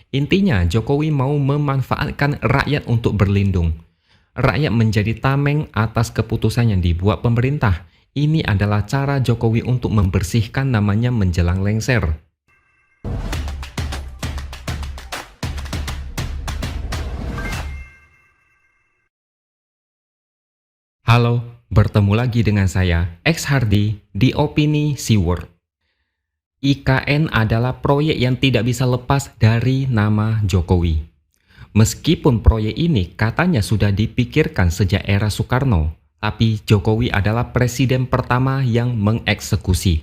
Intinya, Jokowi mau memanfaatkan rakyat untuk berlindung. Rakyat menjadi tameng atas keputusan yang dibuat pemerintah. Ini adalah cara Jokowi untuk membersihkan namanya menjelang lengser. Halo, bertemu lagi dengan saya, X Hardy, di Opini Seaword. IKN adalah proyek yang tidak bisa lepas dari nama Jokowi. Meskipun proyek ini katanya sudah dipikirkan sejak era Soekarno, tapi Jokowi adalah presiden pertama yang mengeksekusi.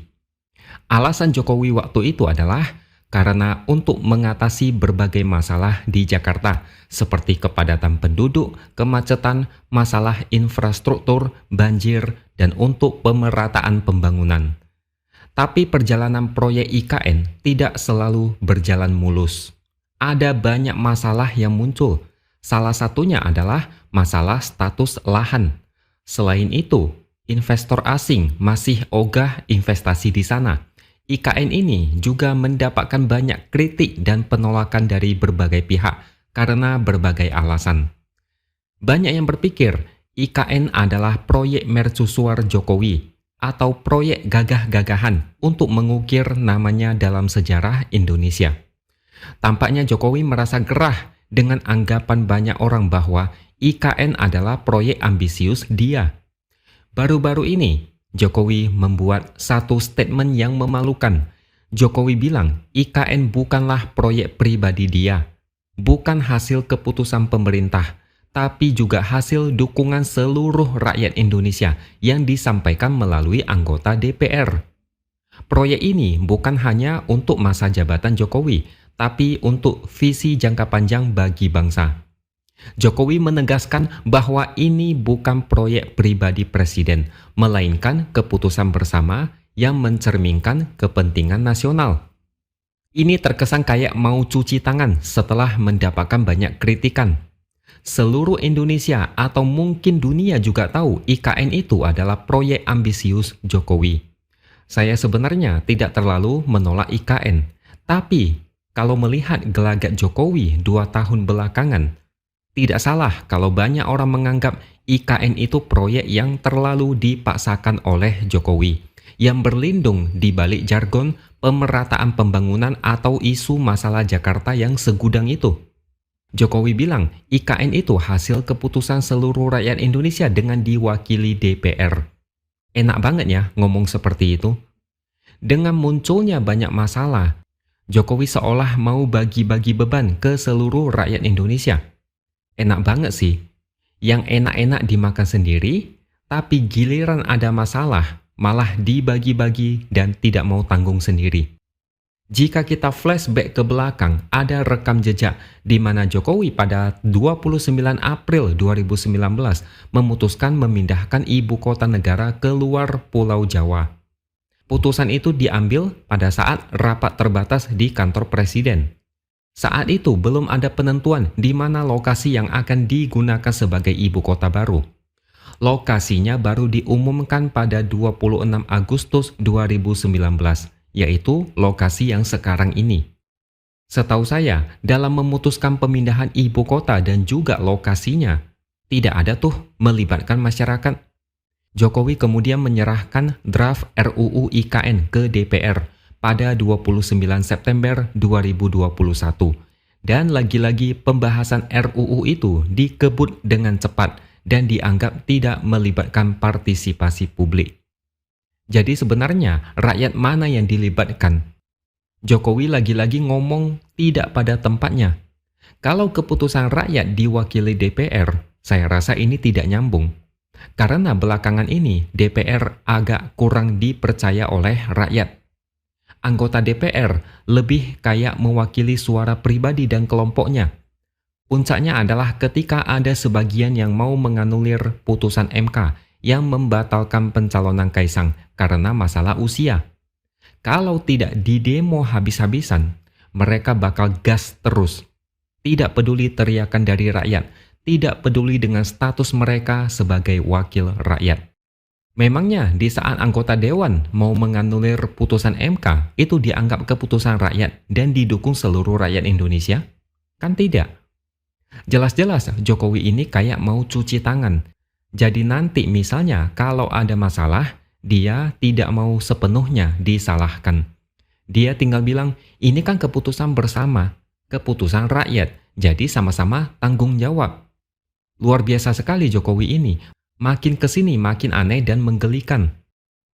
Alasan Jokowi waktu itu adalah karena untuk mengatasi berbagai masalah di Jakarta, seperti kepadatan penduduk, kemacetan, masalah infrastruktur, banjir, dan untuk pemerataan pembangunan. Tapi perjalanan proyek IKN tidak selalu berjalan mulus. Ada banyak masalah yang muncul. Salah satunya adalah masalah status lahan. Selain itu, investor asing masih ogah investasi di sana. IKN ini juga mendapatkan banyak kritik dan penolakan dari berbagai pihak karena berbagai alasan. Banyak yang berpikir IKN adalah proyek mercusuar Jokowi atau proyek gagah-gagahan untuk mengukir namanya dalam sejarah Indonesia. Tampaknya Jokowi merasa gerah dengan anggapan banyak orang bahwa IKN adalah proyek ambisius dia. Baru-baru ini, Jokowi membuat satu statement yang memalukan. Jokowi bilang IKN bukanlah proyek pribadi dia, bukan hasil keputusan pemerintah, tapi juga hasil dukungan seluruh rakyat Indonesia yang disampaikan melalui anggota DPR. Proyek ini bukan hanya untuk masa jabatan Jokowi, tapi untuk visi jangka panjang bagi bangsa. Jokowi menegaskan bahwa ini bukan proyek pribadi presiden, melainkan keputusan bersama yang mencerminkan kepentingan nasional. Ini terkesan kayak mau cuci tangan setelah mendapatkan banyak kritikan. Seluruh Indonesia atau mungkin dunia juga tahu IKN itu adalah proyek ambisius Jokowi. Saya sebenarnya tidak terlalu menolak IKN, tapi kalau melihat gelagat Jokowi 2 tahun belakangan, tidak salah kalau banyak orang menganggap IKN itu proyek yang terlalu dipaksakan oleh Jokowi, yang berlindung di balik jargon pemerataan pembangunan atau isu masalah Jakarta yang segudang itu. Jokowi bilang IKN itu hasil keputusan seluruh rakyat Indonesia dengan diwakili DPR. Enak banget ya ngomong seperti itu. Dengan munculnya banyak masalah, Jokowi seolah mau bagi-bagi beban ke seluruh rakyat Indonesia. Enak banget sih, yang enak-enak dimakan sendiri, tapi giliran ada masalah, malah dibagi-bagi dan tidak mau tanggung sendiri. Jika kita flashback ke belakang, ada rekam jejak di mana Jokowi pada 29 April 2019 memutuskan memindahkan ibu kota negara keluar Pulau Jawa. Putusan itu diambil pada saat rapat terbatas di kantor presiden. Saat itu belum ada penentuan di mana lokasi yang akan digunakan sebagai ibu kota baru. Lokasinya baru diumumkan pada 26 Agustus 2019, yaitu lokasi yang sekarang ini. Setahu saya, dalam memutuskan pemindahan ibu kota dan juga lokasinya, tidak ada tuh melibatkan masyarakat. Jokowi kemudian menyerahkan draft RUU IKN ke DPR pada 29 September 2021. Dan lagi-lagi pembahasan RUU itu dikebut dengan cepat dan dianggap tidak melibatkan partisipasi publik. Jadi sebenarnya rakyat mana yang dilibatkan? Jokowi lagi-lagi ngomong tidak pada tempatnya. Kalau keputusan rakyat diwakili DPR, saya rasa ini tidak nyambung. Karena belakangan ini DPR agak kurang dipercaya oleh rakyat. Anggota DPR lebih kayak mewakili suara pribadi dan kelompoknya. Puncaknya adalah ketika ada sebagian yang mau menganulir putusan MK yang membatalkan pencalonan Kaisang karena masalah usia. Kalau tidak didemo habis-habisan, mereka bakal gas terus. Tidak peduli teriakan dari rakyat, tidak peduli dengan status mereka sebagai wakil rakyat. Memangnya di saat anggota dewan mau menganulir putusan MK, itu dianggap keputusan rakyat dan didukung seluruh rakyat Indonesia? Kan tidak. Jelas-jelas Jokowi ini kayak mau cuci tangan. Jadi nanti misalnya kalau ada masalah, dia tidak mau sepenuhnya disalahkan. Dia tinggal bilang, ini kan keputusan bersama, keputusan rakyat, jadi sama-sama tanggung jawab. Luar biasa sekali Jokowi ini. Makin kesini makin aneh dan menggelikan.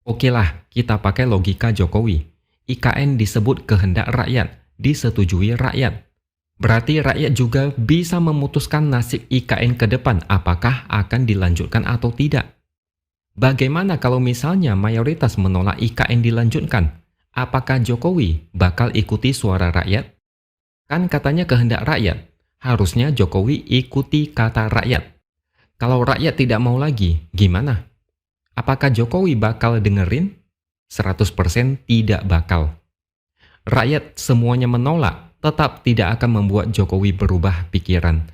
Oke lah, kita pakai logika Jokowi. IKN disebut kehendak rakyat, disetujui rakyat. Berarti rakyat juga bisa memutuskan nasib IKN ke depan apakah akan dilanjutkan atau tidak. Bagaimana kalau misalnya mayoritas menolak IKN dilanjutkan? Apakah Jokowi bakal ikuti suara rakyat? Kan katanya kehendak rakyat. Harusnya Jokowi ikuti kata rakyat. Kalau rakyat tidak mau lagi, gimana? Apakah Jokowi bakal dengerin? 100% tidak bakal. Rakyat semuanya menolak, tetap tidak akan membuat Jokowi berubah pikiran.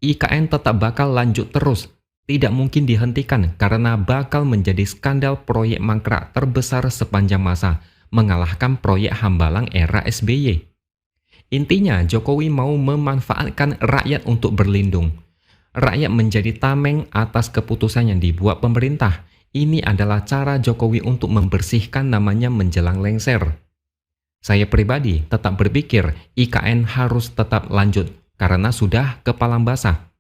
IKN tetap bakal lanjut terus, tidak mungkin dihentikan karena bakal menjadi skandal proyek mangkrak terbesar sepanjang masa, mengalahkan proyek Hambalang era SBY. Intinya Jokowi mau memanfaatkan rakyat untuk berlindung. Rakyat menjadi tameng atas keputusan yang dibuat pemerintah. Ini adalah cara Jokowi untuk membersihkan namanya menjelang lengser. Saya pribadi tetap berpikir IKN harus tetap lanjut karena sudah kepalang basah.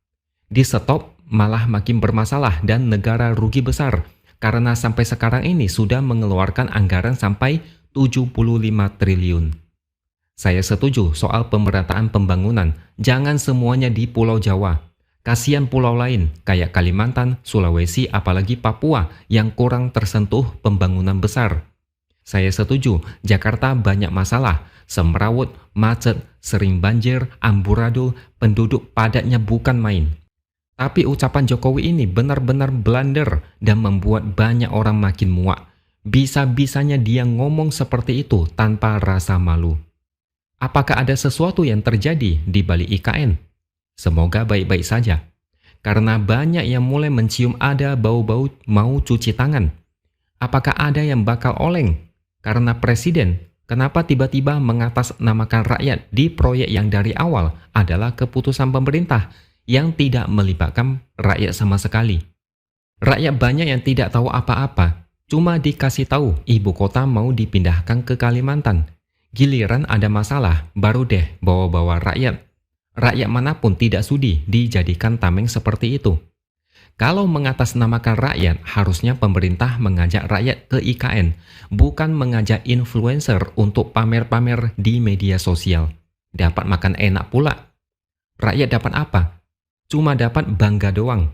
Di stop malah makin bermasalah dan negara rugi besar karena sampai sekarang ini sudah mengeluarkan anggaran sampai 75 triliun. Saya setuju soal pemerataan pembangunan, jangan semuanya di Pulau Jawa. Kasihan pulau lain kayak Kalimantan, Sulawesi, apalagi Papua yang kurang tersentuh pembangunan besar. Saya setuju, Jakarta banyak masalah, semrawut, macet, sering banjir, amburadul, penduduk padatnya bukan main. Tapi ucapan Jokowi ini benar-benar blunder dan membuat banyak orang makin muak. Bisa-bisanya dia ngomong seperti itu tanpa rasa malu. Apakah ada sesuatu yang terjadi di balik IKN? Semoga baik-baik saja. Karena banyak yang mulai mencium ada bau-bau mau cuci tangan. Apakah ada yang bakal oleng? Karena presiden, kenapa tiba-tiba mengatasnamakan rakyat di proyek yang dari awal adalah keputusan pemerintah yang tidak melibatkan rakyat sama sekali. Rakyat banyak yang tidak tahu apa-apa, cuma dikasih tahu ibu kota mau dipindahkan ke Kalimantan. Giliran ada masalah, baru deh bawa-bawa rakyat. Rakyat manapun tidak sudi dijadikan tameng seperti itu. Kalau mengatasnamakan rakyat, harusnya pemerintah mengajak rakyat ke IKN, bukan mengajak influencer untuk pamer-pamer di media sosial. Dapat makan enak pula. Rakyat dapat apa? Cuma dapat bangga doang.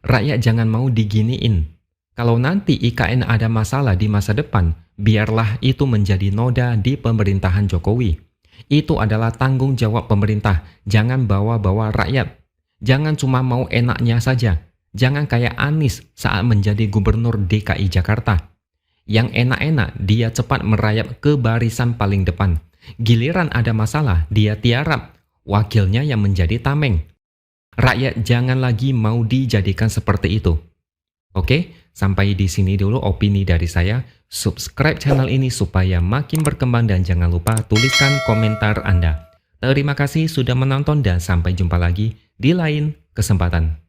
Rakyat jangan mau diginiin. Kalau nanti IKN ada masalah di masa depan, biarlah itu menjadi noda di pemerintahan Jokowi. Itu adalah tanggung jawab pemerintah, jangan bawa-bawa rakyat. Jangan cuma mau enaknya saja. Jangan kayak Anies saat menjadi gubernur DKI Jakarta. Yang enak-enak, dia cepat merayap ke barisan paling depan. Giliran ada masalah, dia tiarap. Wakilnya yang menjadi tameng. Rakyat jangan lagi mau dijadikan seperti itu. Oke, sampai di sini dulu opini dari saya. Subscribe channel ini supaya makin berkembang dan jangan lupa tuliskan komentar Anda. Terima kasih sudah menonton dan sampai jumpa lagi di lain kesempatan.